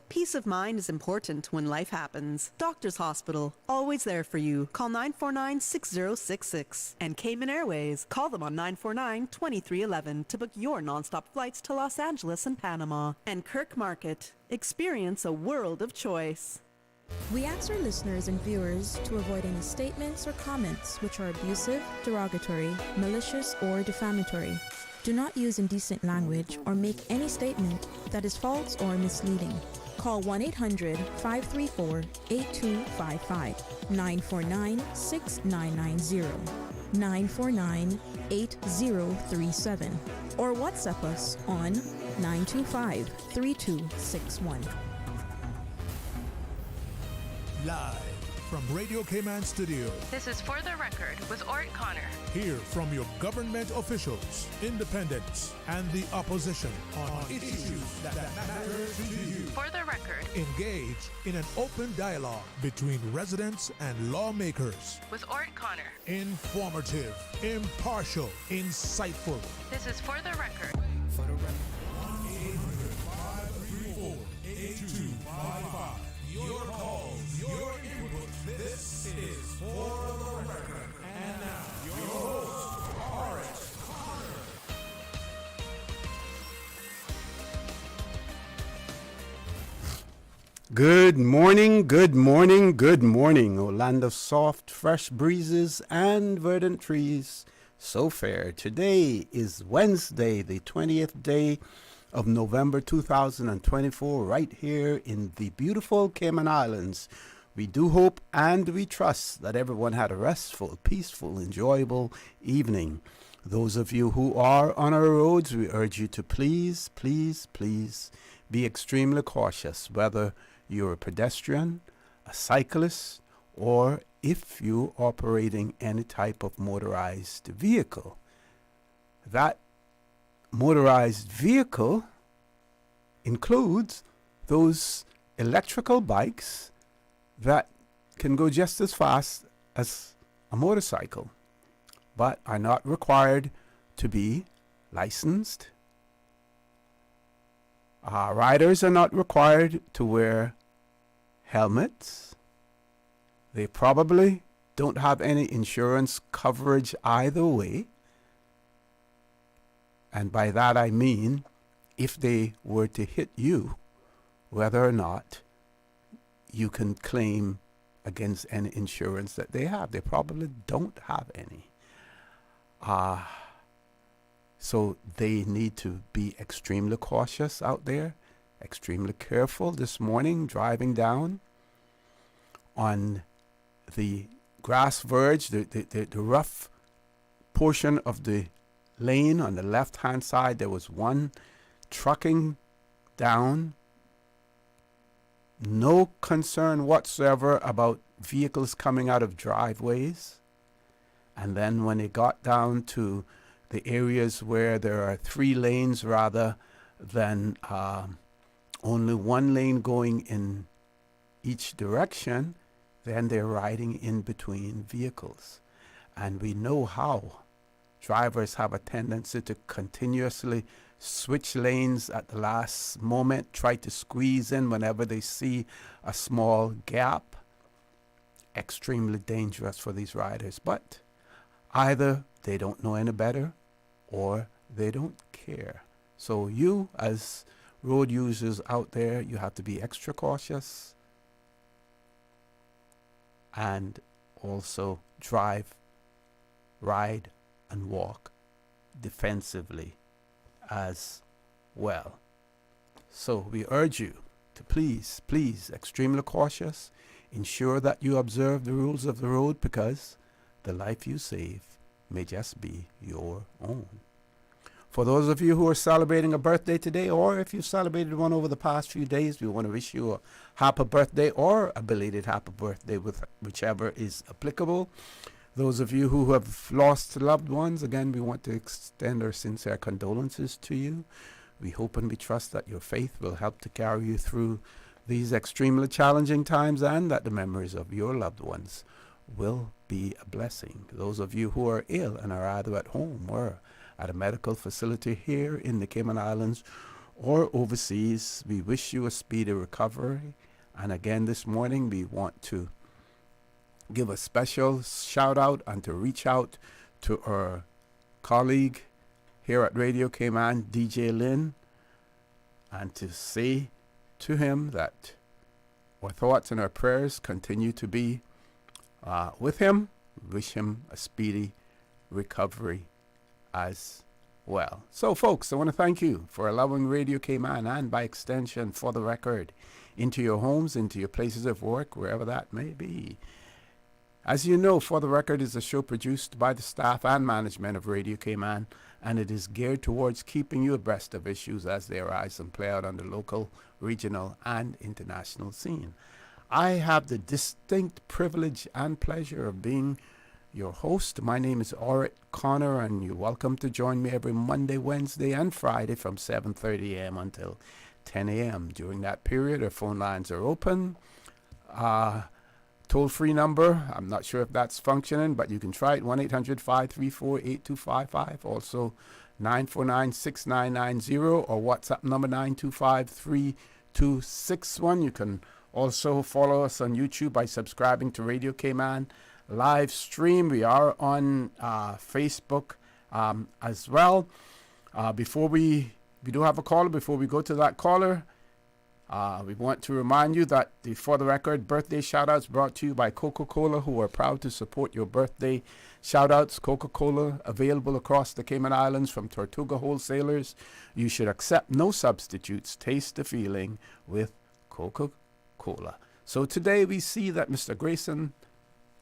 Peace of mind is important when life happens. Doctors Hospital, always there for you. Call 949-6066. And Cayman Airways, call them on 949-2311 to book your nonstop flights to Los Angeles and Panama. And Kirk Market, experience a world of choice. We ask our listeners and viewers to avoid any statements or comments which are abusive, derogatory, malicious, or defamatory. Do not use indecent language or make any statement that is false or misleading. Call 1-800-534-8255, 949-6990, 949-8037, or WhatsApp us on 925-3261. Live from Radio Cayman Studio. This is For the Record with Orrett Connor. Hear from your government officials, independents, and the opposition on issues that matter to you. For the Record. Engage in an open dialogue between residents and lawmakers. With Orrett Connor. Informative, impartial, insightful. This is For the Record. For the Record. 1-800-534-8255. Your calls, your input. This is For the Record. And now, your host, Orrett Connor. Good morning, good morning, good morning. O land of soft, fresh breezes and verdant trees, so fair. Today is Wednesday, the 20th day of November 2024, right here in the beautiful Cayman Islands. We do hope and we trust that everyone had a restful, peaceful, enjoyable evening. Those of you who are on our roads, we urge you to please, please, please be extremely cautious, whether you're a pedestrian, a cyclist, or if you're operating any type of motorized vehicle. That motorized vehicle includes those electrical bikes that can go just as fast as a motorcycle, but are not required to be licensed. Riders are not required to wear helmets. They probably don't have any insurance coverage either way. And by that I mean, if they were to hit you, whether or not you can claim against any insurance that they have. They probably don't have any. So they need to be extremely cautious out there, extremely careful. This morning, driving down on the grass verge, the rough portion of the lane on the left-hand side, there was one trucking down. No concern whatsoever about vehicles coming out of driveways. And then when it got down to the areas where there are 3 lanes rather than only 1 lane going in each direction, then they're riding in between vehicles. And we know how drivers have a tendency to continuously switch lanes at the last moment, try to squeeze in whenever they see a small gap. Extremely dangerous for these riders. But either they don't know any better or they don't care. So you, as road users out there, you have to be extra cautious and also drive, ride, and walk defensively as well. So we urge you to please, please, extremely cautious. Ensure that you observe the rules of the road, because the life you save may just be your own. For those of you who are celebrating a birthday today, or if you celebrated one over the past few days, we want to wish you a happy birthday or a belated happy birthday, with whichever is applicable. Those of you who have lost loved ones, again, we want to extend our sincere condolences to you. We hope and we trust that your faith will help to carry you through these extremely challenging times, and that the memories of your loved ones will be a blessing. Those of you who are ill and are either at home or at a medical facility here in the Cayman Islands, or overseas, we wish you a speedy recovery. And again, this morning, we want to give a special shout out and to reach out to our colleague here at Radio Cayman, DJ Lynn, and to say to him that our thoughts and our prayers continue to be with him. Wish him a speedy recovery as well. So, folks, I want to thank you for allowing Radio Cayman and, by extension, For the Record, into your homes, into your places of work, wherever that may be. As you know, For the Record is a show produced by the staff and management of Radio Cayman, and it is geared towards keeping you abreast of issues as they arise and play out on the local, regional, and international scene. I have the distinct privilege and pleasure of being your host. My name is Orrett Connor, and you're welcome to join me every Monday, Wednesday, and Friday from 7:30 a.m. until 10 a.m. During that period, our phone lines are open. Toll-free number, I'm not sure if that's functioning, but you can try it, 1-800-534-8255. Also, 949-6990, or WhatsApp number 925-3261. You can also follow us on YouTube by subscribing to Radio Cayman live stream. We are on Facebook as well. Before we do have a caller. Before we go to that caller, we want to remind you that the For the Record birthday shout-outs brought to you by Coca-Cola, who are proud to support your birthday shout-outs. Coca-Cola, available across the Cayman Islands from Tortuga wholesalers. You should accept no substitutes. Taste the feeling with Coca-Cola. So today we see that Mr. Grayson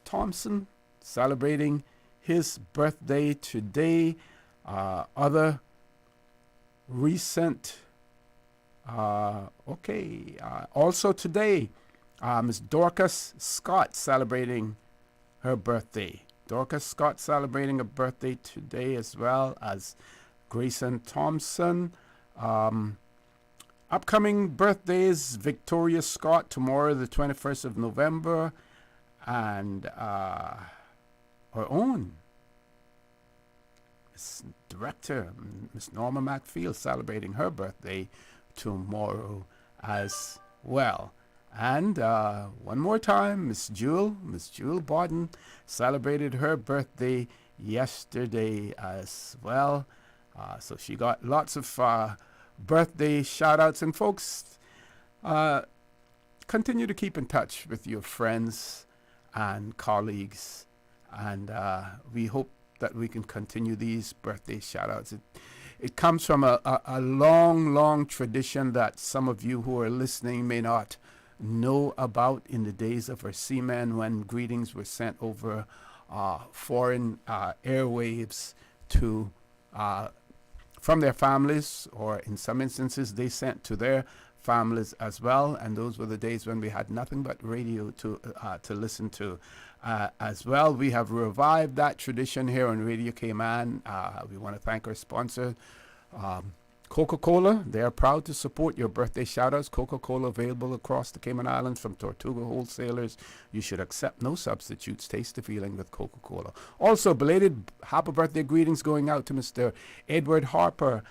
Thompson celebrating his birthday today. Other recent also today, Ms. Dorcas Scott celebrating her birthday. Dorcas Scott celebrating a birthday today, as well as Grayson Thompson. Upcoming birthdays: Victoria Scott tomorrow, the 21st of November, and our own director, Miss Norma McField, celebrating her birthday tomorrow as well. And one more time, Miss Jewel Borden celebrated her birthday yesterday as well. So she got lots of birthday shout outs. And folks, continue to keep in touch with your friends and colleagues, and we hope that we can continue these birthday shout outs. It comes from a long tradition that some of you who are listening may not know about in the days of our seamen, when greetings were sent over foreign airwaves to from their families, or in some instances they sent to their families as well. And those were the days when we had nothing but radio to listen to as well. We have revived that tradition here on Radio Cayman. We want to thank our sponsor, Coca-Cola. They are proud to support your birthday shout-outs. Coca-Cola, available across the Cayman Islands from Tortuga wholesalers. You should accept no substitutes. Taste the feeling with Coca-Cola. Also, belated happy birthday greetings going out to Mr. Edward Harper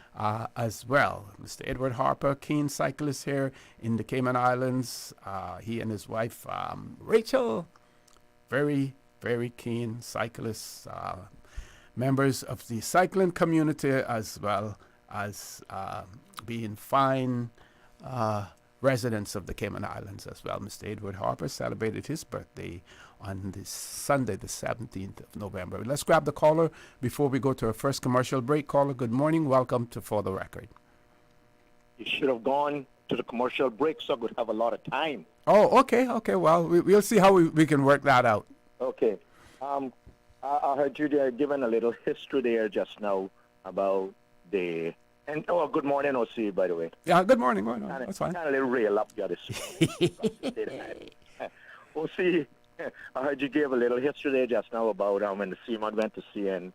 as well. Mr. Edward Harper, keen cyclist here in the Cayman Islands. He and his wife, Rachel, very keen cyclists, members of the cycling community, as well as being fine residents of the Cayman Islands as well. Mr. Edward Harper celebrated his birthday on this Sunday, the 17th of November. Let's grab the caller before we go to our first commercial break. Caller, good morning. Welcome to For the Record. You should have gone to the commercial break so I would have a lot of time. Oh, okay. Well, we'll see how we can work that out. Okay. I heard you there giving a little history there just now about the... And good morning, OC, by the way. Yeah, good morning. That's fine. Kind of a little real up you this OC, I heard you gave a little history there just now about when the seaman went to sea and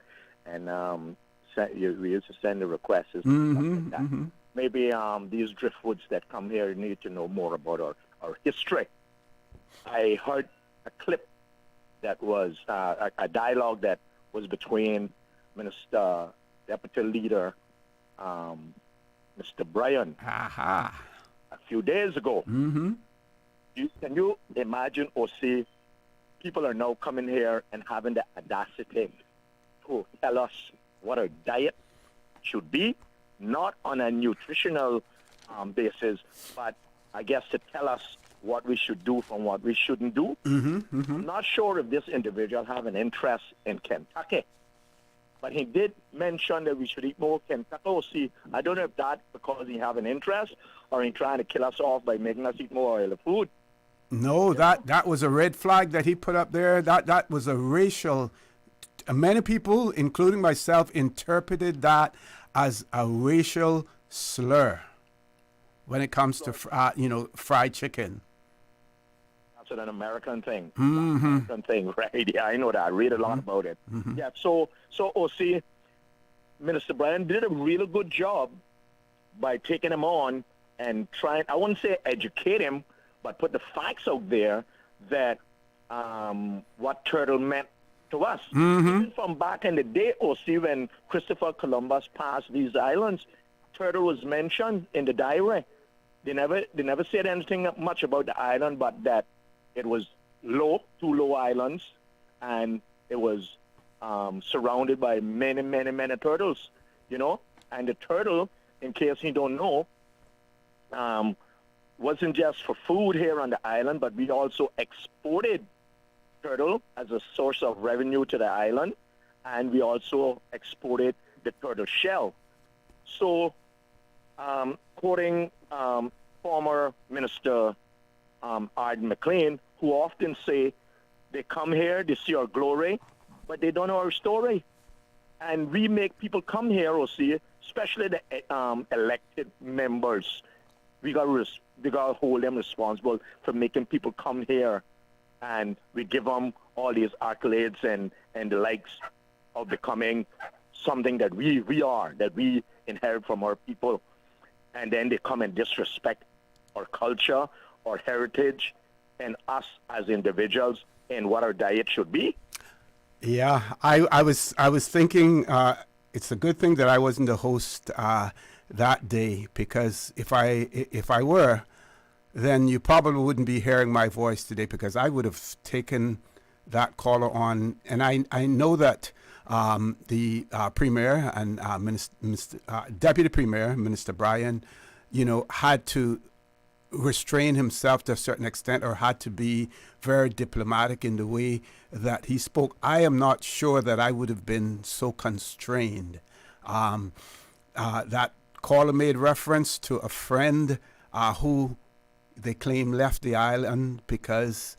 we used to send the requests and stuff like that. Maybe these driftwoods that come here need to know more about our history. I heard a clip that was a dialogue that was between Minister, Deputy Leader Mr. Bryan, Aha. a few days ago. Mm-hmm. Can you imagine or see people are now coming here and having the audacity to tell us what our diet should be, not on a nutritional basis, but I guess to tell us what we should do from what we shouldn't do. I'm not sure if this individual have an interest in Kentucky, but he did mention that we should eat more Kentucky. Oh, see, I don't know if that's because he have an interest or he trying to kill us off by making us eat more oily food. No, that was a red flag that he put up there. That was a racial. Many people, including myself, interpreted that as a racial slur when it comes to fried chicken. That's an American thing. American thing, right? Yeah, I know that. I read a lot about it. Yeah. So OC, Minister Bryan did a really good job by taking him on and trying. I wouldn't say educate him, but put the facts out there that what turtle meant to us. Even from back in the day, OC, when Christopher Columbus passed these islands, turtle was mentioned in the diary. They never said anything much about the island, but that it was two low islands, and it was surrounded by many, many, many turtles, And the turtle, in case you don't know, wasn't just for food here on the island, but we also exported turtle as a source of revenue to the island, and we also exported the turtle shell. So, quoting former Minister Arden McLean, who often say they come here, they see our glory, but they don't know our story. And we make people come here, OC, especially the elected members. We got to hold them responsible for making people come here, and we give them all these accolades and the likes of becoming something that we are, that we inherit from our people. And then they come and disrespect our culture, our heritage, and us as individuals and what our diet should be. Yeah, I was thinking it's a good thing that I wasn't the host that day, because if I were, then you probably wouldn't be hearing my voice today, because I would have taken that caller on. And I know that the Premier and Deputy Premier, Minister Bryan, had to restrain himself to a certain extent, or had to be very diplomatic in the way that he spoke. I am not sure that I would have been so constrained. That caller made reference to a friend who they claim left the island because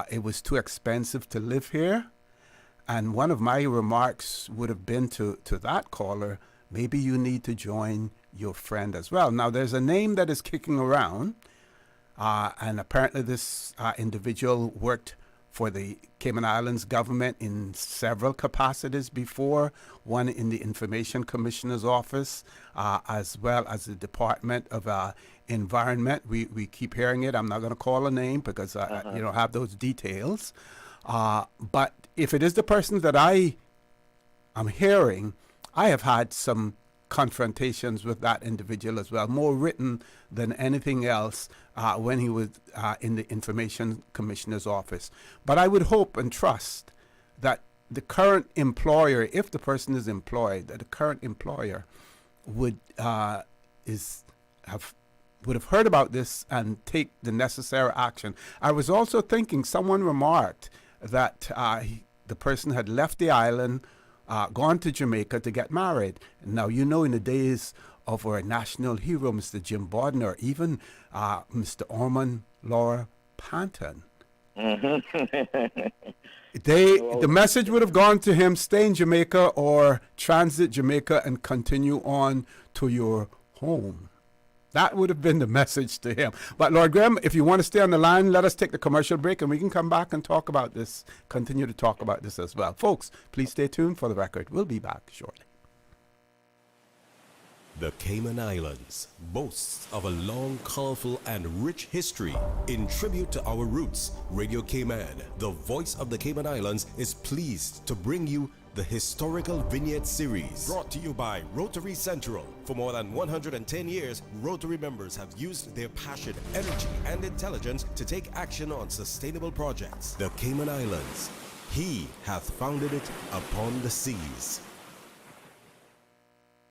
it was too expensive to live here. And one of my remarks would have been to that caller, maybe you need to join your friend as well. Now, there's a name that is kicking around, and apparently this individual worked for the Cayman Islands government in several capacities before, one in the Information Commissioner's office, as well as the Department of Environment. We keep hearing it. I'm not going to call a name because I have those details. But if it is the person that I am hearing, I have had some confrontations with that individual as well, more written than anything else, when he was in the Information Commissioner's office. But I would hope and trust that the current employer, if the person is employed, that the current employer would have heard about this and take the necessary action. I was also thinking, someone remarked that the person had left the island, gone to Jamaica to get married. Now, in the days of our national hero, Mr. Jim Borden, or even Mr. Ormond Laura Panton, the message would have gone to him, stay in Jamaica or transit Jamaica and continue on to your home. That would have been the message to him. But Lord Graham, if you want to stay on the line, let us take the commercial break and we can come back and talk about this, continue to talk about this as well. Folks, please stay tuned for the record. We'll be back shortly. The Cayman Islands boasts of a long, colorful, and rich history. In tribute to our roots, Radio Cayman, the voice of the Cayman Islands, is pleased to bring you the Historical Vignette Series, brought to you by Rotary Central. For more than 110 years, Rotary members have used their passion, energy, and intelligence to take action on sustainable projects. The Cayman Islands, he hath founded it upon the seas.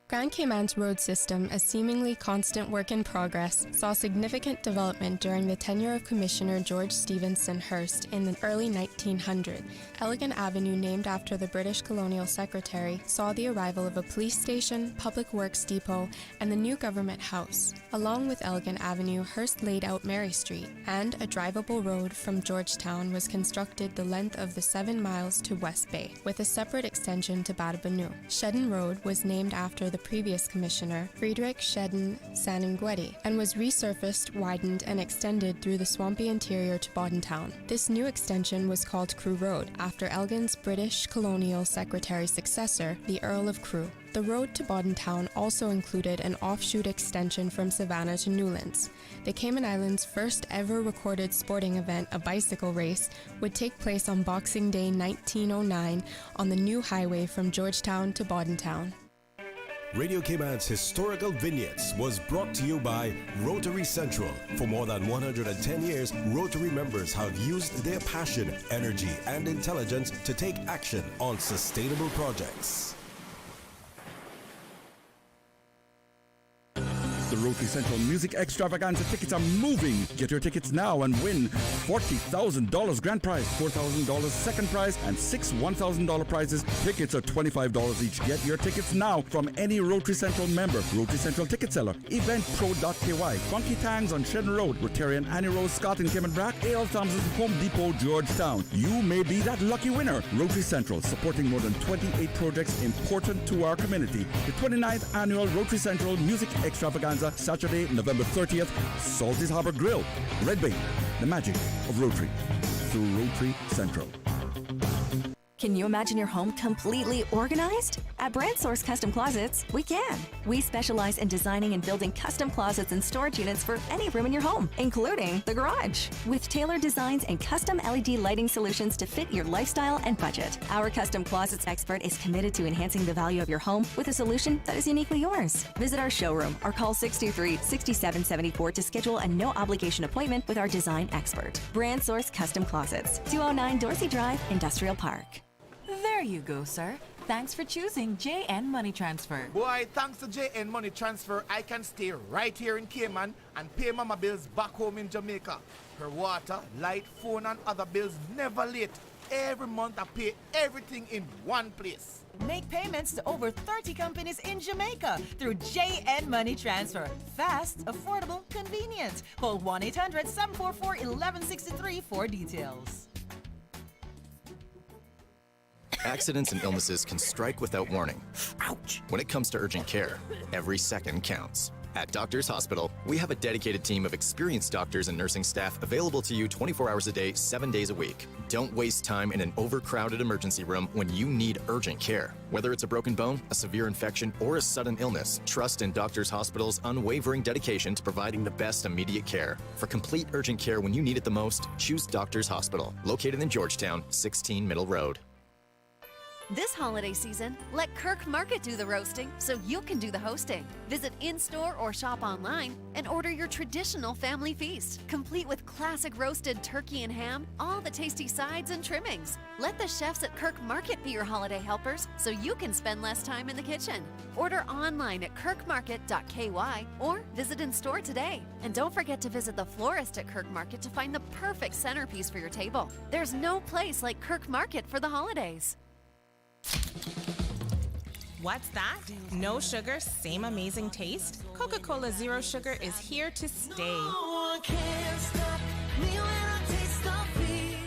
Grand Cayman's road system, a seemingly constant work in progress, saw significant development during the tenure of Commissioner George Stephenson Hearst in the early 1900s. Elgin Avenue, named after the British colonial secretary, saw the arrival of a police station, public works depot, and the new government house. Along with Elgin Avenue, Hearst laid out Mary Street, and a drivable road from Georgetown was constructed the length of the 7 miles to West Bay, with a separate extension to Batabanu. Shedden Road was named after the previous commissioner, Friedrich Shedden Saningwetti, and was resurfaced, widened, and extended through the swampy interior to Boddentown. This new extension was called Crewe Road, after Elgin's British colonial secretary's successor, the Earl of Crewe. The road to Boddentown also included an offshoot extension from Savannah to Newlands. The Cayman Islands' first ever recorded sporting event, a bicycle race, would take place on Boxing Day 1909 on the new highway from Georgetown to Boddentown. Radio Cayman's Historical Vignettes was brought to you by Rotary Central. For more than 110 years, Rotary members have used their passion, energy, and intelligence to take action on sustainable projects. The Rotary Central Music Extravaganza tickets are moving. Get your tickets now and win $40,000 grand prize, $4,000 second prize, and 6 $1,000 prizes. Tickets are $25 each. Get your tickets now from any Rotary Central member. Rotary Central ticket seller. Eventpro.ky. Funky Tangs on Shedden Road. Rotarian Annie Rose Scott in Cayman Brack. A.L. Thompson's Home Depot, Georgetown. You may be that lucky winner. Rotary Central, supporting more than 28 projects important to our community. The 29th Annual Rotary Central Music Extravaganza, Saturday, November 30th, Salty's Harbor Grill. Red Bay, the magic of Rotary, through Rotary Central. Can you imagine your home completely organized? At Brand Source Custom Closets, we can. We specialize in designing and building custom closets and storage units for any room in your home, including the garage. With tailored designs and custom LED lighting solutions to fit your lifestyle and budget. Our custom closets expert is committed to enhancing the value of your home with a solution that is uniquely yours. Visit our showroom or call 623-6774 to schedule a no-obligation appointment with our design expert. Brand Source Custom Closets, 209 Dorsey Drive, Industrial Park. There you go, sir. Thanks for choosing JN Money Transfer. Boy, thanks to JN Money Transfer, I can stay right here in Cayman and pay mama bills back home in Jamaica. Her water, light, phone, and other bills never late. Every month I pay everything in one place. Make payments to over 30 companies in Jamaica through JN Money Transfer. Fast, affordable, convenient. Call 1-800-744-1163 for details. Accidents and illnesses can strike without warning. Ouch! When it comes to urgent care, every second counts. At Doctors Hospital, we have a dedicated team of experienced doctors and nursing staff available to you 24 hours a day, 7 days a week. Don't waste time in an overcrowded emergency room when you need urgent care. Whether it's a broken bone, a severe infection, or a sudden illness, trust in Doctors Hospital's unwavering dedication to providing the best immediate care. For complete urgent care when you need it the most, choose Doctors Hospital, located in Georgetown, 16 Middle Road. This holiday season, let Kirk Market do the roasting so you can do the hosting. Visit in-store or shop online and order your traditional family feast, complete with classic roasted turkey and ham, all the tasty sides and trimmings. Let the chefs at Kirk Market be your holiday helpers so you can spend less time in the kitchen. Order online at kirkmarket.ky or visit in-store today. And don't forget to visit the florist at Kirk Market to find the perfect centerpiece for your table. There's no place like Kirk Market for the holidays. What's that? No sugar, same amazing taste? Coca-Cola Zero Sugar is here to stay.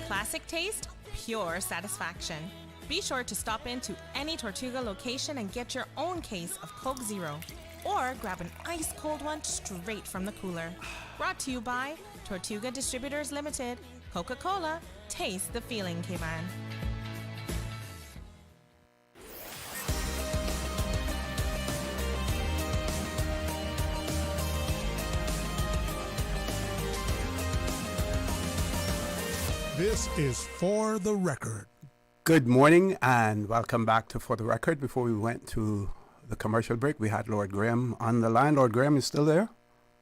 Classic taste, pure satisfaction. Be sure to stop into any Tortuga location and get your own case of Coke Zero. Or grab an ice-cold one straight from the cooler. Brought to you by Tortuga Distributors Limited. Coca-Cola, taste the feeling, Cayman. This is For the Record. Good morning and welcome back to For the Record. Before we went to the commercial break, we had Lord Graham on the line. Lord Graham is still there?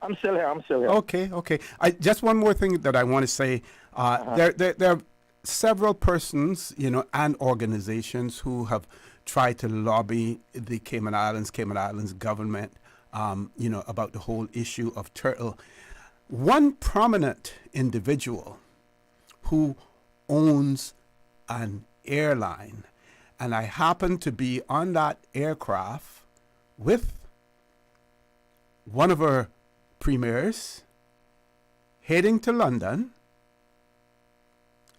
I'm still here. Okay. Just one more thing that I want to say. There are several persons, and organizations who have tried to lobby the Cayman Islands government, about the whole issue of turtle. One prominent individual who owns an airline, and I happened to be on that aircraft with one of our premiers heading to London.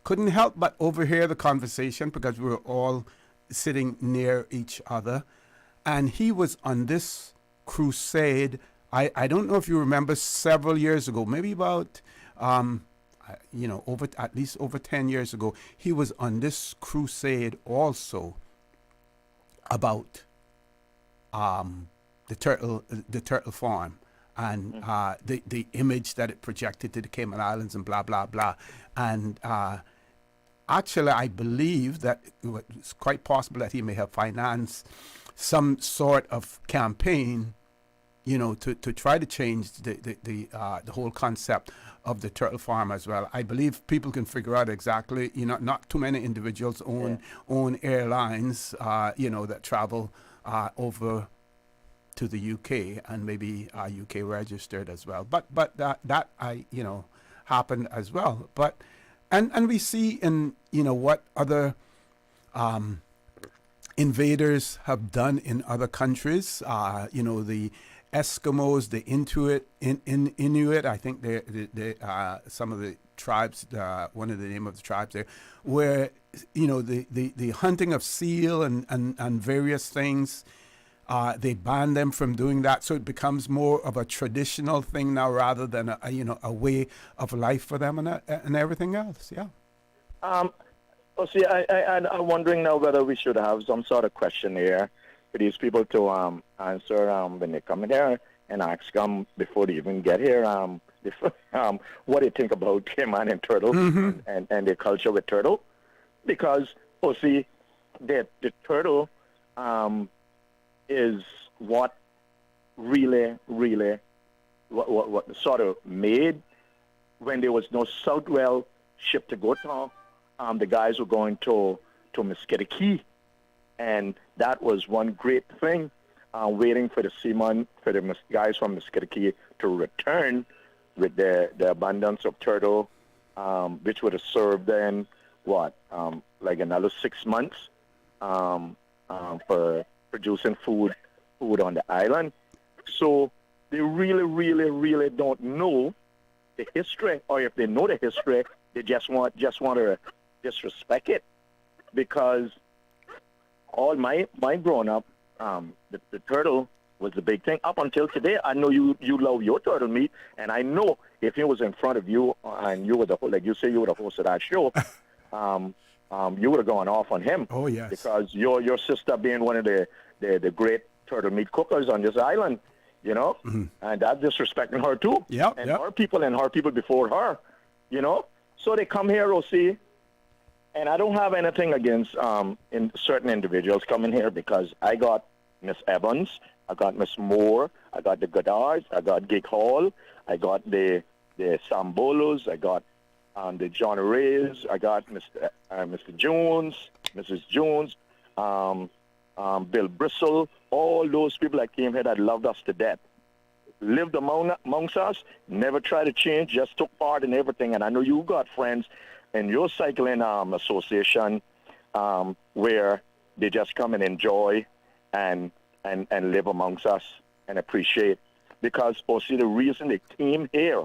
Couldn't help but overhear the conversation because we were all sitting near each other, and he was on this crusade. I don't know if you remember, several years ago, maybe about at least over 10 years ago, he was on this crusade also about the turtle farm and the image that it projected to the Cayman Islands and blah blah blah. And actually, I believe that it's quite possible that he may have financed some sort of campaign, to try to change the whole concept of the turtle farm as well. I believe people can figure out exactly, not too many individuals own airlines, that travel over to the UK and maybe UK registered as well. But that happened as well. But and we see in what other invaders have done in other countries. The Eskimos, the Inuit. I think they some of the tribes. One of the name of the tribes there, where the hunting of seal and various things. They ban them from doing that, so it becomes more of a traditional thing now rather than a way of life for them and everything else. Yeah. I'm wondering now whether we should have some sort of questionnaire for these people to answer when they come in here and ask them before they even get here what they think about Cayman and turtle and their culture with turtle, because the turtle is what really what sort of made when there was no Southwell ship to go to. The guys were going to Mesquite, and that was one great thing, waiting for the seamen, for the guys from Mesquite to return with the abundance of turtle, which would have served them, like another 6 months for producing food on the island. So they really don't know the history, or if they know the history, they just want to disrespect it, because all my growing up, the turtle was the big thing. Up until today, I know you love your turtle meat, and I know if it was in front of you and you were like you say you were the host of that show, you would have gone off on him. Oh yes, because your sister being one of the great turtle meat cookers on this island, and that's disrespecting her too. Yeah, and her people before her, So they come here, OC, and I don't have anything against in certain individuals coming here, because I got Miss Evans, I got Miss Moore, I got the Goddards, I got Gig Hall, I got the Sambolos, I got the John Rays, I got Mr. Jones, Mrs. Jones, Bill Bristle, all those people that came here that loved us to death. Lived amongst us, never tried to change, just took part in everything. And I know you got friends in your cycling association where they just come and enjoy and live amongst us and appreciate. Because, the reason they came here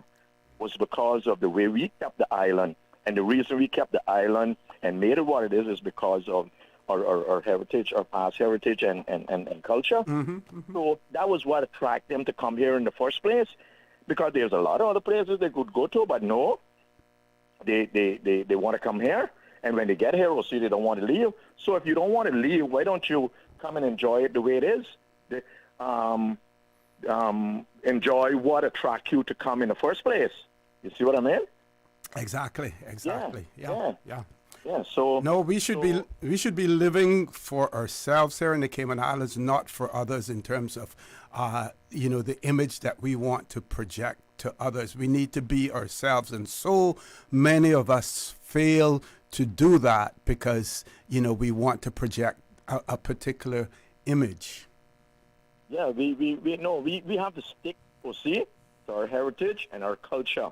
was because of the way we kept the island. And the reason we kept the island and made it what it is because of our heritage, our past heritage and culture. So that was what attracted them to come here in the first place, because there's a lot of other places they could go to, but no, they want to come here. And when they get here, they don't want to leave. So if you don't want to leave, why don't you come and enjoy it the way it is? Enjoy what attracts you to come in the first place. You see what I mean? Exactly. Yeah. So no, we should be living for ourselves here in the Cayman Islands, not for others in terms of the image that we want to project to others. We need to be ourselves, and so many of us fail to do that because we want to project a particular image. Yeah, we have to stick, to our heritage and our culture.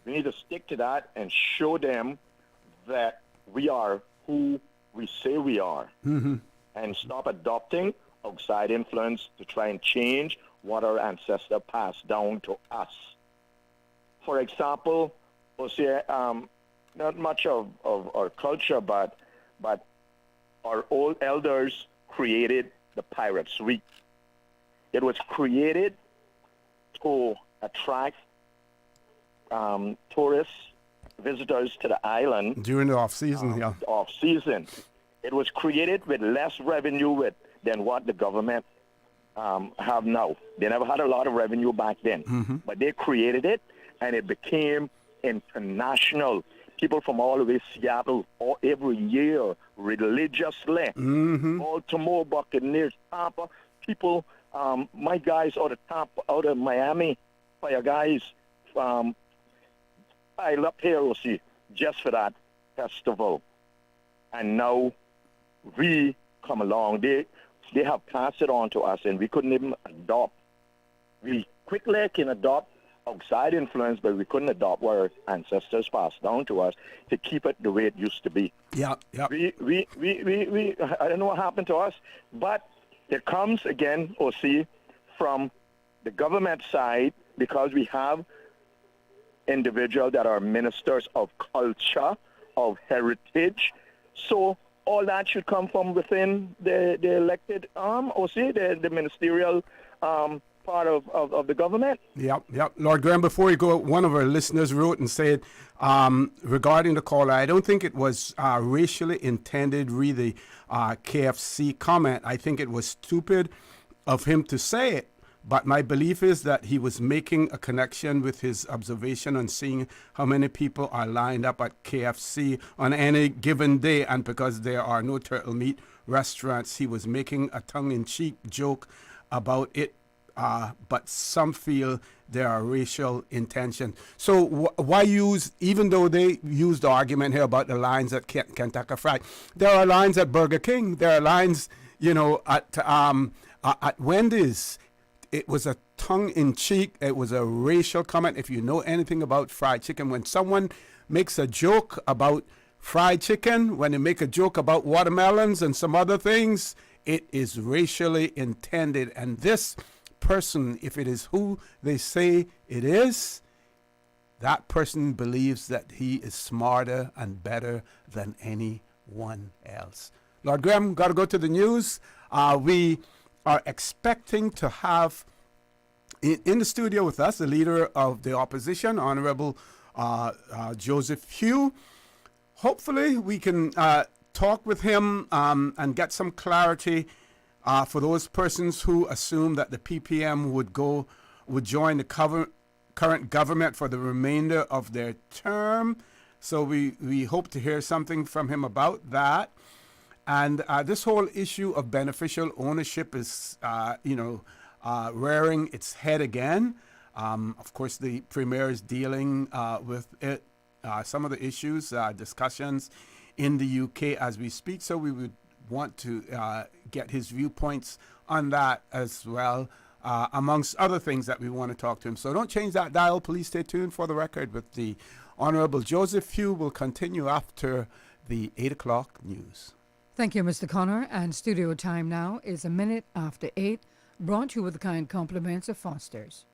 We need to stick to that and show them that we are who we say we are, and stop adopting outside influence to try and change what our ancestors passed down to us. For example, not much of our culture, but our old elders created the Pirate Suite. It was created to attract tourists, visitors to the island during the off season. Off season, it was created with less revenue than what the government have now. They never had a lot of revenue back then, but they created it, and it became international. People from all the way Seattle, every year, religiously. Baltimore Buccaneers, Tampa, people. My guys out of Miami, fire guys. I love here, just for that festival. And now we come along. They have passed it on to us, and we couldn't even adopt. We quickly can adopt outside influence, but we couldn't adopt what our ancestors passed down to us to keep it the way it used to be. Yeah. We I don't know what happened to us, but it comes again, from the government side, because we have individuals that are ministers of culture, of heritage. So all that should come from within the elected the ministerial part of the government. Yep. Lord Graham, before you go, one of our listeners wrote and said, regarding the caller, I don't think it was racially intended, the KFC comment. I think it was stupid of him to say it. But my belief is that he was making a connection with his observation on seeing how many people are lined up at KFC on any given day. And because there are no turtle meat restaurants, he was making a tongue-in-cheek joke about it. But some feel there are racial intentions. So why use, even though they used the argument here about the lines at Kentucky Fried, there are lines at Burger King, there are lines, at Wendy's. It was a tongue-in-cheek. It was a racial comment. If you know anything about fried chicken, when someone makes a joke about fried chicken, when they make a joke about watermelons and some other things, it is racially intended. And this person, if it is who they say it is, that person believes that he is smarter and better than anyone else. Lord Graham, got to go to the news. We are expecting to have in the studio with us the leader of the opposition, Honorable Joseph Hugh. Hopefully we can talk with him and get some clarity for those persons who assume that the PPM would join the current government for the remainder of their term. So we hope to hear something from him about that. And this whole issue of beneficial ownership is, rearing its head again. Of course, the Premier is dealing with it, some of the issues, discussions in the UK as we speak. So we would want to get his viewpoints on that as well, amongst other things that we want to talk to him. So don't change that dial. Please stay tuned for the record with the Honorable Joseph Hugh. Will continue after the 8 o'clock news. Thank you, Mr. Connor. And studio time now is 8:01, brought to you with the kind compliments of Foster's.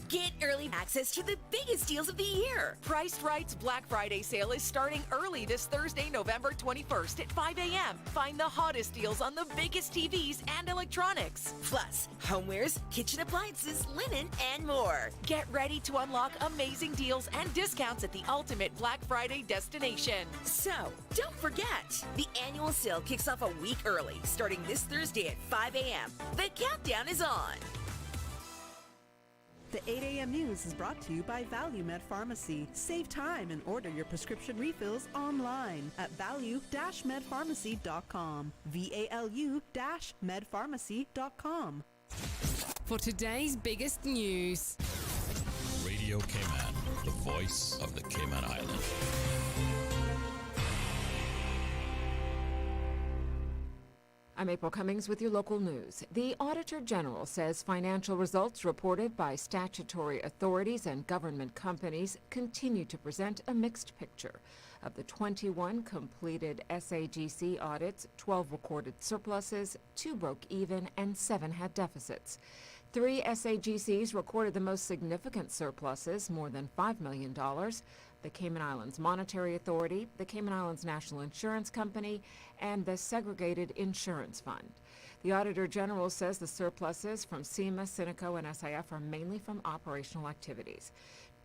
Get early access to the biggest deals of the year. Priced Right's Black Friday sale is starting early this Thursday, November 21st at 5 a.m. Find the hottest deals on the biggest TVs and electronics. Plus, homewares, kitchen appliances, linen, and more. Get ready to unlock amazing deals and discounts at the ultimate Black Friday destination. So, don't forget, the annual sale kicks off a week early, starting this Thursday at 5 a.m. The countdown is on. The 8 a.m. news is brought to you by ValueMed Pharmacy. Save time and order your prescription refills online at value-medpharmacy.com. VALU-medpharmacy.com. For today's biggest news. Radio Cayman, the voice of the Cayman Island. I'm April Cummings with your local news. The Auditor General says financial results reported by statutory authorities and government companies continue to present a mixed picture. Of the 21 completed SAGC audits, 12 recorded surpluses, 2 broke even, and 7 had deficits. 3 SAGCs recorded the most significant surpluses, more than $5 million. The Cayman Islands Monetary Authority, the Cayman Islands National Insurance Company, and the Segregated Insurance Fund. The Auditor General says the surpluses from SEMA, Synico, and SIF are mainly from operational activities.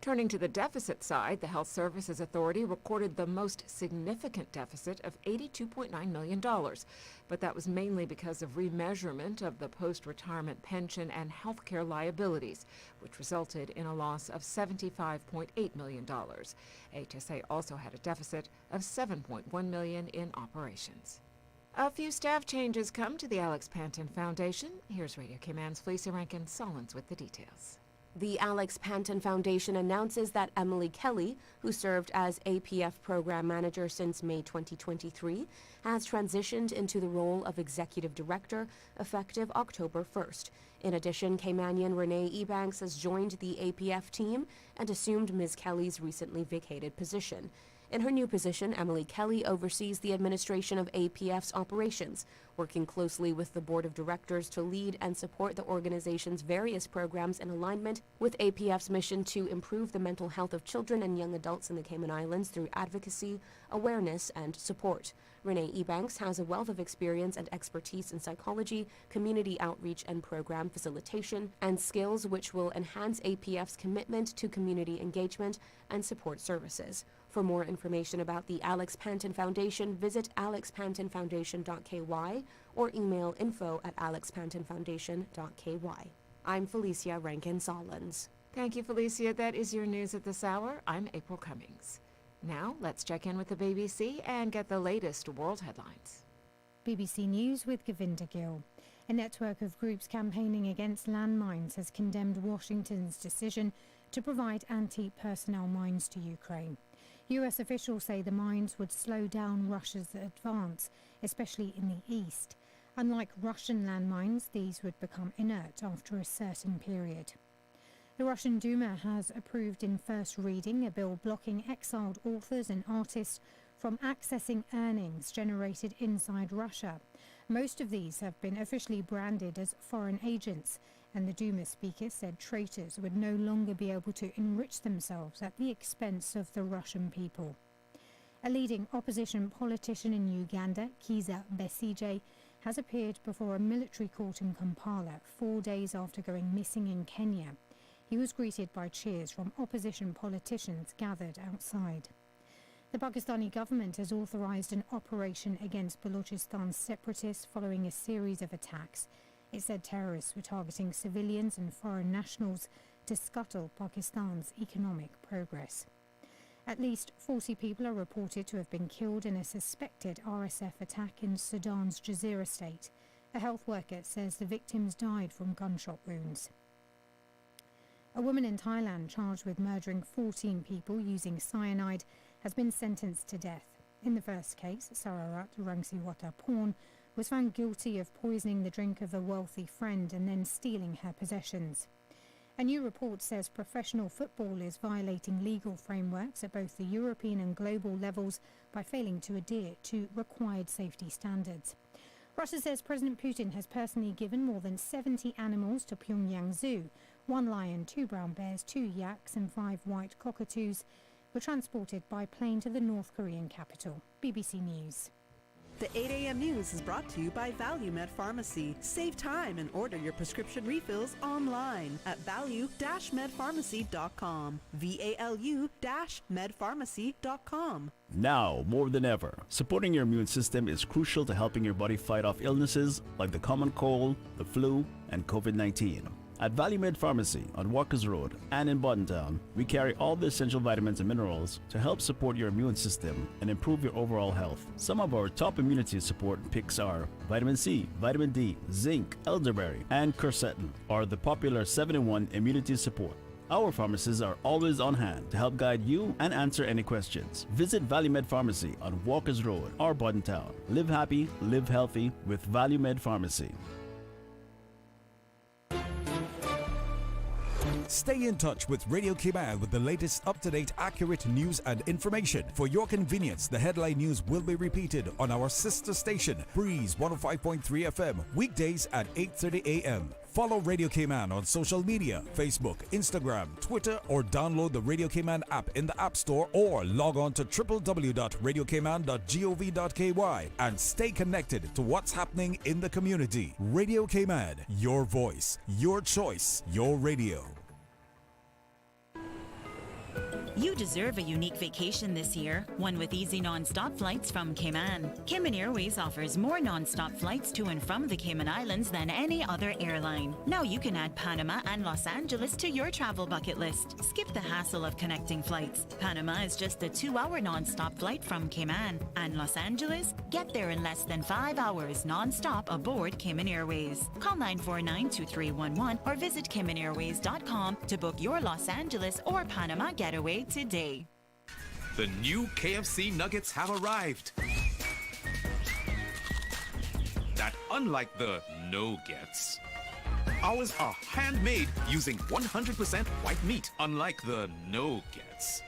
Turning to the deficit side, the Health Services Authority recorded the most significant deficit of $82.9 million, but that was mainly because of remeasurement of the post-retirement pension and health care liabilities, which resulted in a loss of $75.8 million. HSA also had a deficit of $7.1 million in operations. A few staff changes come to the Alex Panton Foundation. Here's Radio Cayman's Felicia Rankin-Solins with the details. The Alex Panton Foundation announces that Emily Kelly, who served as APF Program Manager since May 2023, has transitioned into the role of Executive Director effective October 1st. In addition, Caymanian Renee Ebanks has joined the APF team and assumed Ms. Kelly's recently vacated position. In her new position, Emily Kelly oversees the administration of APF's operations, working closely with the Board of Directors to lead and support the organization's various programs in alignment with APF's mission to improve the mental health of children and young adults in the Cayman Islands through advocacy, awareness, and support. Renee Ebanks has a wealth of experience and expertise in psychology, community outreach and program facilitation, and skills which will enhance APF's commitment to community engagement and support services. For more information about the Alex Panton Foundation, visit alexpantonfoundation.ky or email info@alexpantonfoundation.ky. I'm Felicia Rankin-Solins. Thank you, Felicia. That is your news at this hour. I'm April Cummings. Now, let's check in with the BBC and get the latest world headlines. BBC News with Govinda Gill. A network of groups campaigning against landmines has condemned Washington's decision to provide anti-personnel mines to Ukraine. US officials say the mines would slow down Russia's advance, especially in the east. Unlike Russian landmines, these would become inert after a certain period. The Russian Duma has approved in first reading a bill blocking exiled authors and artists from accessing earnings generated inside Russia. Most of these have been officially branded as foreign agents, and the Duma speaker said traitors would no longer be able to enrich themselves at the expense of the Russian people. A leading opposition politician in Uganda, Kizza Besigye, has appeared before a military court in Kampala 4 days after going missing in Kenya. He was greeted by cheers from opposition politicians gathered outside. The Pakistani government has authorized an operation against Balochistan separatists following a series of attacks. It said terrorists were targeting civilians and foreign nationals to scuttle Pakistan's economic progress. At least 40 people are reported to have been killed in a suspected RSF attack in Sudan's Jazeera state. A health worker says the victims died from gunshot wounds. A woman in Thailand charged with murdering 14 people using cyanide has been sentenced to death. In the first case, Sararat Rangsiwata was found guilty of poisoning the drink of a wealthy friend and then stealing her possessions. A new report says professional football is violating legal frameworks at both the European and global levels by failing to adhere to required safety standards. Russia says President Putin has personally given more than 70 animals to Pyongyang Zoo. 1 lion, 2 brown bears, 2 yaks and 5 white cockatoos were transported by plane to the North Korean capital. BBC News. The 8 a.m. news is brought to you by ValueMed Pharmacy. Save time and order your prescription refills online at value-medpharmacy.com. VALU-medpharmacy.com. Now, more than ever, supporting your immune system is crucial to helping your body fight off illnesses like the common cold, the flu, and COVID-19. At Valley Med Pharmacy on Walkers Road and in Boddentown, we carry all the essential vitamins and minerals to help support your immune system and improve your overall health. Some of our top immunity support picks are vitamin C, vitamin D, zinc, elderberry, and quercetin, or the popular 7-in-1 immunity support. Our pharmacists are always on hand to help guide you and answer any questions. Visit Valley Med Pharmacy on Walkers Road or Boddentown. Live happy, live healthy with Valley Med Pharmacy. Stay in touch with Radio Cayman with the latest up-to-date, accurate news and information. For your convenience, the headline news will be repeated on our sister station, Breeze 105.3 FM, weekdays at 8:30 a.m. Follow Radio Cayman on social media, Facebook, Instagram, Twitter, or download the Radio Cayman app in the App Store or log on to www.radiocayman.gov.ky and stay connected to what's happening in the community. Radio Cayman, your voice, your choice, your radio. You deserve a unique vacation this year, one with easy non-stop flights from Cayman. Cayman Airways offers more non-stop flights to and from the Cayman Islands than any other airline. Now you can add Panama and Los Angeles to your travel bucket list. Skip the hassle of connecting flights. Panama is just a 2-hour non-stop flight from Cayman. And Los Angeles? Get there in less than 5 hours non-stop aboard Cayman Airways. Call 949-2311 or visit CaymanAirways.com to book your Los Angeles or Panama getaway today. The new KFC nuggets have arrived. That unlike the no-gets. Ours are handmade using 100% white meat, unlike the no-gets.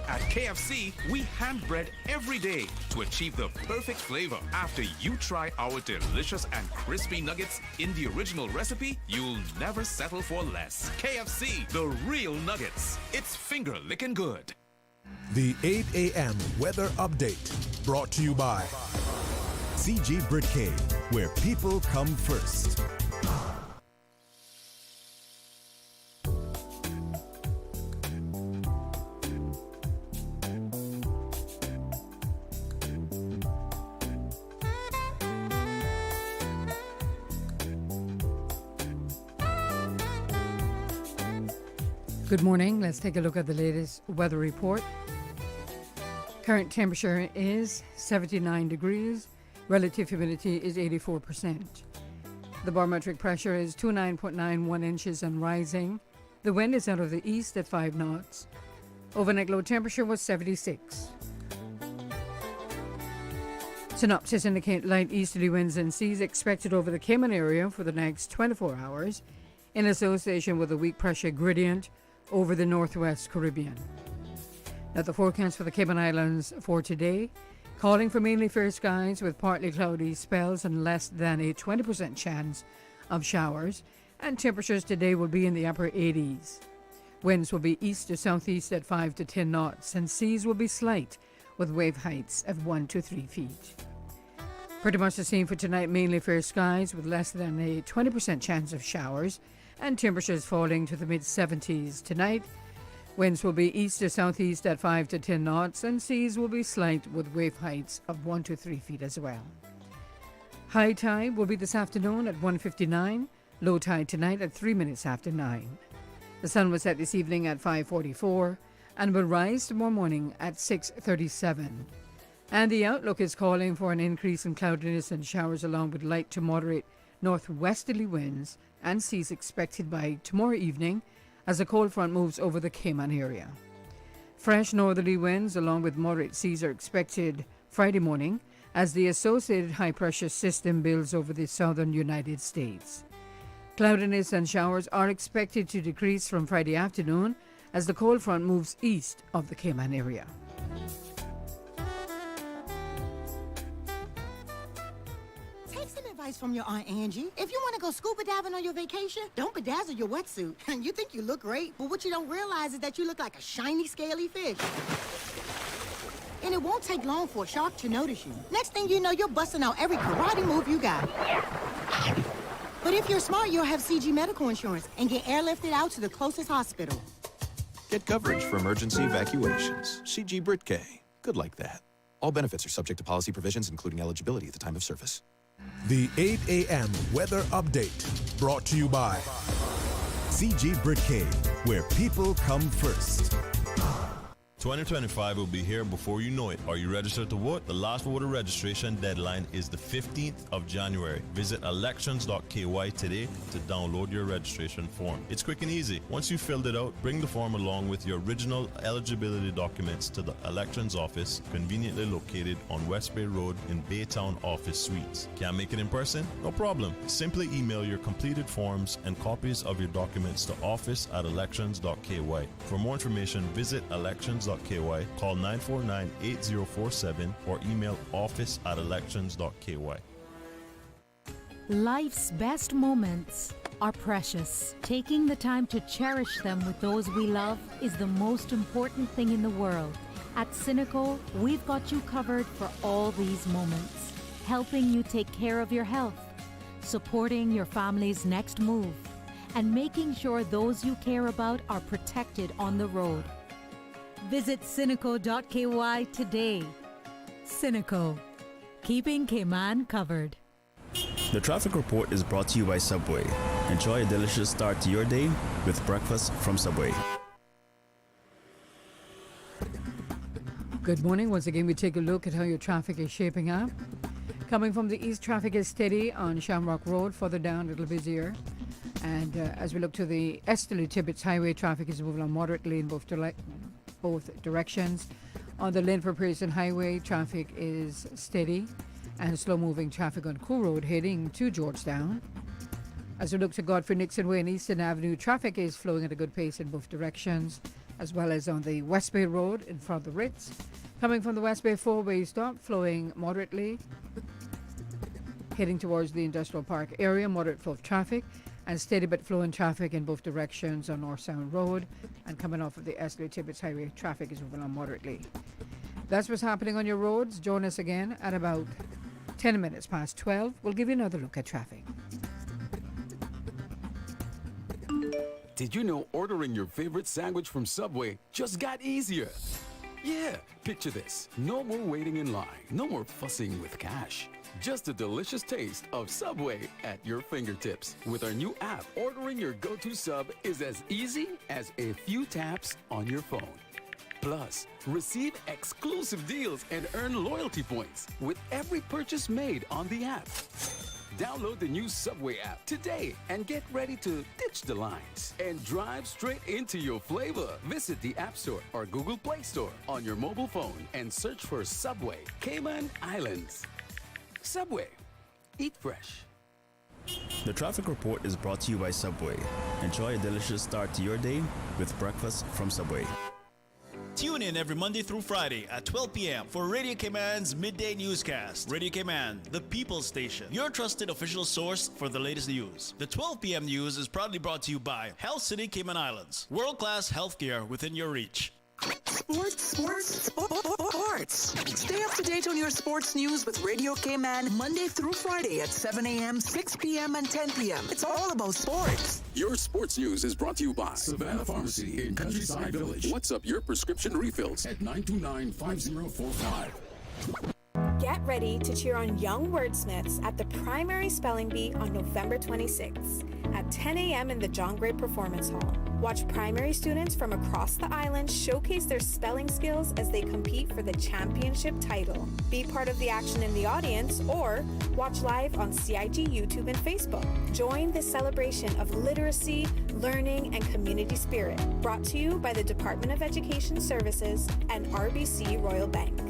At KFC, we hand-bread every day to achieve the perfect flavor. After you try our delicious and crispy nuggets in the original recipe, you'll never settle for less. KFC, the real nuggets. It's finger-licking good. The 8 a.m. weather update brought to you by CG Britcay, where people come first. Good morning. Let's take a look at the latest weather report. Current temperature is 79 degrees. Relative humidity is 84%. The barometric pressure is 29.91 inches and rising. The wind is out of the east at 5 knots. Overnight low temperature was 76. Synopsis indicate light easterly winds and seas expected over the Cayman area for the next 24 hours in association with a weak pressure gradient over the northwest Caribbean. Now the forecast for the Cayman Islands for today, calling for mainly fair skies with partly cloudy spells and less than a 20% chance of showers, and temperatures today will be in the upper 80s. Winds will be east to southeast at 5 to 10 knots, and seas will be slight with wave heights of 1 to 3 feet. Pretty much the same for tonight, mainly fair skies with less than a 20% chance of showers, and temperatures falling to the mid-70s tonight. Winds will be east to southeast at 5 to 10 knots, and seas will be slight with wave heights of 1 to 3 feet as well. High tide will be this afternoon at 1:59, low tide tonight at 3 minutes after 9. The sun will set this evening at 5:44 and will rise tomorrow morning at 6:37. And the outlook is calling for an increase in cloudiness and showers along with light to moderate northwesterly winds and seas expected by tomorrow evening as a cold front moves over the Cayman area. Fresh northerly winds along with moderate seas are expected Friday morning as the associated high-pressure system builds over the southern United States. Cloudiness and showers are expected to decrease from Friday afternoon as the cold front moves east of the Cayman area. From your Aunt Angie. If you want to go scuba diving on your vacation, don't bedazzle your wetsuit. You think you look great, but what you don't realize is that you look like a shiny, scaly fish. And it won't take long for a shark to notice you. Next thing you know, you're busting out every karate move you got. But if you're smart, you'll have CG medical insurance and get airlifted out to the closest hospital. Get coverage for emergency evacuations. CG Britcay. Good like that. All benefits are subject to policy provisions, including eligibility at the time of service. The 8 a.m. weather update brought to you by CG Britcade, where people come first. 2025 will be here before you know it. Are you registered to vote? The last voter registration deadline is the 15th of January. Visit elections.ky today to download your registration form. It's quick and easy. Once you've filled it out, bring the form along with your original eligibility documents to the elections office, conveniently located on West Bay Road in Baytown Office Suites. Can't make it in person? No problem. Simply email your completed forms and copies of your documents to office@elections.ky. For more information, visit elections.ky, call 949-8047 or email office@elections.ky. Life's best moments are precious. Taking the time to cherish them with those we love is the most important thing in the world. At Cineco, we've got you covered for all these moments, helping you take care of your health, supporting your family's next move, and making sure those you care about are protected on the road. Visit Cineco.ky today. Cineco, keeping Cayman covered. The traffic report is brought to you by Subway. Enjoy a delicious start to your day with breakfast from Subway. Good morning. Once again, we take a look at how your traffic is shaping up. Coming from the east, traffic is steady on Shamrock Road, further down, a little busier. And as we look to the Esterly Tibbetts Highway, traffic is moving on moderately in both directions. On the Linford Pearson Highway, traffic is steady and slow-moving traffic on Cool Road heading to Georgetown. As we look to Godfrey Nixon Way and Eastern Avenue, traffic is flowing at a good pace in both directions, as well as on the West Bay Road in front of the Ritz. Coming from the West Bay four-way stop, flowing moderately, heading towards the Industrial Park area, moderate flow of traffic, and steady but flowing traffic in both directions on North Sound Road. And coming off of the Esterly Tibbetts Highway, traffic is moving on moderately. That's what's happening on your roads. Join us again at about 10 minutes past 12. We'll give you another look at traffic. Did you know ordering your favorite sandwich from Subway just got easier? Yeah, picture this. No more waiting in line. No more fussing with cash. Just a delicious taste of Subway at your fingertips. With our new app, ordering your go-to sub is as easy as a few taps on your phone. Plus, receive exclusive deals and earn loyalty points with every purchase made on the app. Download the new Subway app today and get ready to ditch the lines and drive straight into your flavor. Visit the App Store or Google Play Store on your mobile phone and search for Subway Cayman Islands. Subway. Eat fresh. The traffic report is brought to you by Subway. Enjoy a delicious start to your day with breakfast from Subway. Tune in every Monday through Friday at 12 p.m. for Radio Cayman's Midday Newscast. Radio Cayman, the people's station, your trusted official source for the latest news. The 12 p.m. news is proudly brought to you by Health City Cayman Islands. World-class healthcare within your reach. Sports. Stay up to date on your sports news with Radio Cayman Monday through Friday at 7 a.m., 6 p.m., and 10 p.m. It's all about sports. Your sports news is brought to you by Savannah Pharmacy in Countryside Village. What's up your prescription refills at 929-5045. Get ready to cheer on young wordsmiths at the primary spelling bee on November 26th at 10 a.m. in the John Gray Performance Hall. Watch primary students from across the island showcase their spelling skills as they compete for the championship title. Be part of the action in the audience or watch live on CIG YouTube and Facebook. Join this celebration of literacy, learning, and community spirit. Brought to you by the Department of Education Services and RBC Royal Bank.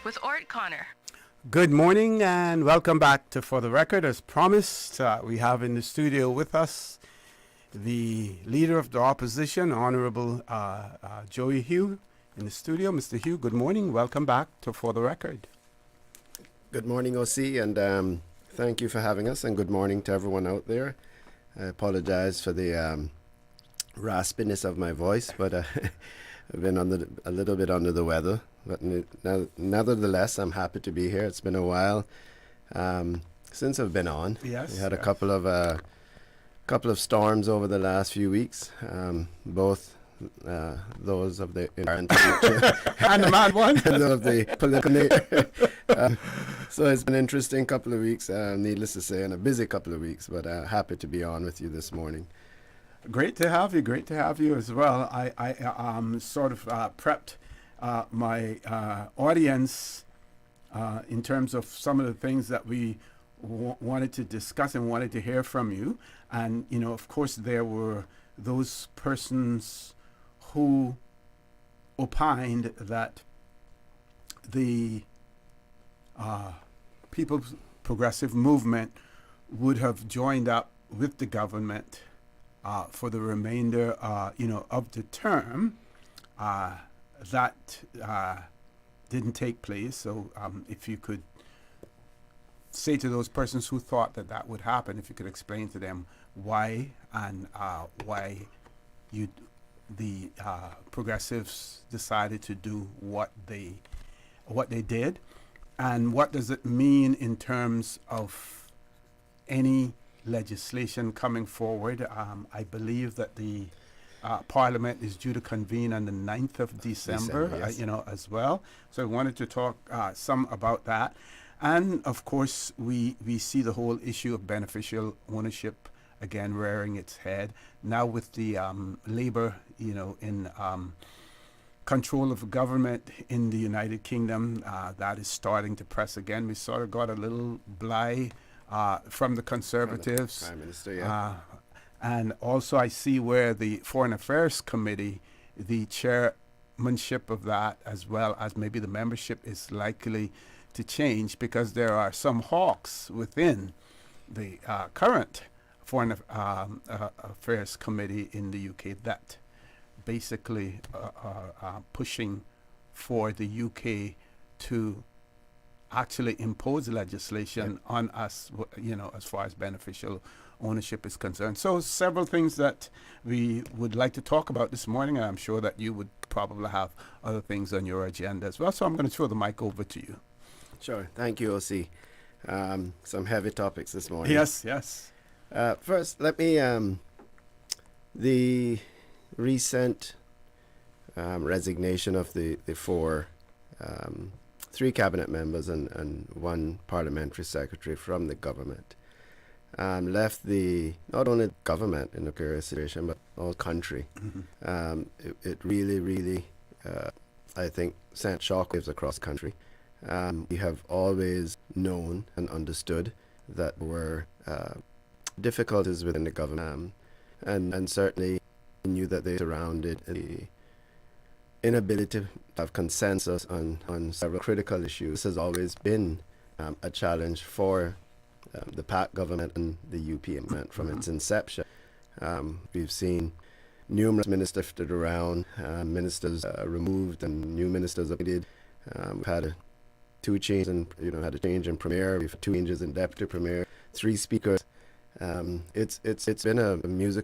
With Orrett Connor. Good morning and welcome back to For the Record. As promised, we have in the studio with us the Leader of the Opposition, Honorable Joey Hugh, in the studio. Mr. Hugh, good morning. Welcome back to For the Record. Good morning, OC, and thank you for having us, and good morning to everyone out there. I apologize for the raspiness of my voice, but I've been a little bit under the weather. But nevertheless, I'm happy to be here. It's been a while since I've been on. Yes, we had a couple of storms over the last few weeks, both those of the and the mad one, and those of the political nature. So it's been an interesting couple of weeks, needless to say, and a busy couple of weeks, but happy to be on with you this morning. Great to have you. Great to have you as well. I sort of prepped my audience in terms of some of the things that we wanted to discuss and wanted to hear from you. And, you know, of course, there were those persons who opined that the People's Progressive Movement would have joined up with the government for the remainder, of the term. That didn't take place. So if you could say to those persons who thought that that would happen, if you could explain to them why and why the progressives decided to do what they did, and what does it mean in terms of any legislation coming forward. I believe that the Parliament is due to convene on the 9th of December, yes. As well. So I wanted to talk some about that. And of course, we see the whole issue of beneficial ownership again rearing its head. Now with the Labour, in control of government in the United Kingdom, that is starting to press again. We sort of got a little bligh from the Conservatives. Prime Minister, yeah. And also I see where the Foreign Affairs Committee, the chairmanship of that, as well as maybe the membership, is likely to change because there are some hawks within the current Foreign Affairs Committee in the UK that basically are pushing for the UK to actually impose legislation on us, as far as beneficial ownership is concerned. So several things that we would like to talk about this morning, and I'm sure that you would probably have other things on your agenda as well. So I'm going to throw the mic over to you. Sure. Thank you, OC. Some heavy topics this morning. Yes. First, let me, the recent resignation of the three cabinet members and one parliamentary secretary from the government left not only government in a curious situation, but all country. Mm-hmm. It really, I think, sent shockwaves across country. We have always known and understood that there were difficulties within the government, and certainly knew that they surrounded the inability to have consensus on several critical issues. This has always been a challenge for the PAC government and the UP government from its inception. We've seen numerous ministers shifted around, ministers removed and new ministers appointed. We've had two changes, had a change in premier. We've had two changes in deputy premier, three speakers. It's been a music